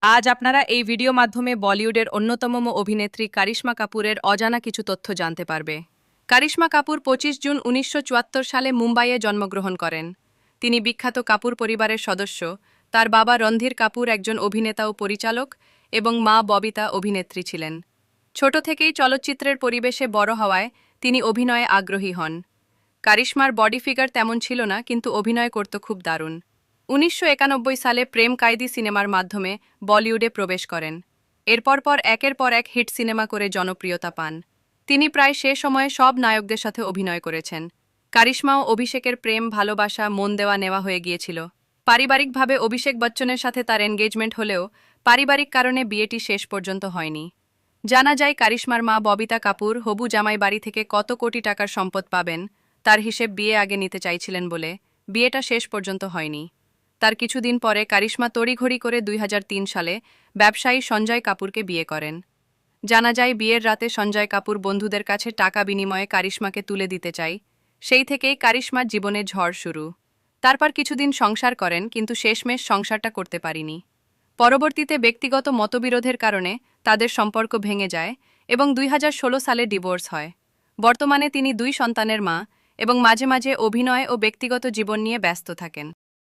আজ আপনারা এই ভিডিও মাধ্যমে বলিউডের অন্যতম অভিনেত্রী কারিশমা কাপুরের অজানা কিছু তথ্য জানতে পারবে। কারিশমা কাপুর 25 জুন 1974 সালে মুম্বাইয়ে জন্মগ্রহণ করেন। তিনি বিখ্যাত কাপুর পরিবারের সদস্য। তার বাবা রণধীর কাপুর একজন অভিনেতা ও পরিচালক এবং মা ববিতা অভিনেত্রী ছিলেন। ছোট থেকেই চলচ্চিত্রের পরিবেশে বড় হওয়ায় তিনি অভিনয়ে আগ্রহী হন। কারিশমার বডি ফিগার তেমন ছিল না, কিন্তু অভিনয় করত খুব দারুণ। 1991 সালে প্রেম কায়দি সিনেমার মাধ্যমে বলিউডে প্রবেশ করেন। এরপর একের পর এক হিট সিনেমা করে জনপ্রিয়তা পান। তিনি প্রায় সে সময়ে সব নায়কদের সাথে অভিনয় করেছেন। কারিশমা ও অভিষেকের প্রেম ভালোবাসা মন দেওয়া নেওয়া হয়ে গিয়েছিল। পারিবারিকভাবে অভিষেক বচ্চনের সাথে তার এনগেজমেন্ট হলেও পারিবারিক কারণে বিয়েটি শেষ পর্যন্ত হয়নি। জানা যায় কারিশমার মা ববিতা কাপুর হবু জামাই বাড়ি থেকে কত কোটি টাকার সম্পদ পাবেন তার হিসেব বিয়ে আগে নিতে চাইছিলেন বলে বিয়েটা শেষ পর্যন্ত হয়নি। তার কিছুদিন পরে কারিশমা তড়িঘড়ি করে 2003 সালে ব্যবসায়ী সঞ্জয় কাপুরকে বিয়ে করেন। জানা যায় বিয়ের রাতে সঞ্জয় কাপুর বন্ধুদের কাছে টাকা বিনিময়ে কারিশমাকে তুলে দিতে চায়। সেই থেকেই কারিশমার জীবনে ঝড় শুরু। তারপর কিছুদিন সংসার করেন, কিন্তু শেষমেশ সংসারটা করতে পারেনি। পরবর্তীতে ব্যক্তিগত মতবিরোধের কারণে তাদের সম্পর্ক ভেঙে যায় এবং 2016 সালে ডিভোর্স হয়। বর্তমানে তিনি 2 সন্তানের মা এবং মাঝে মাঝে অভিনয় ও ব্যক্তিগত জীবন নিয়ে ব্যস্ত থাকেন।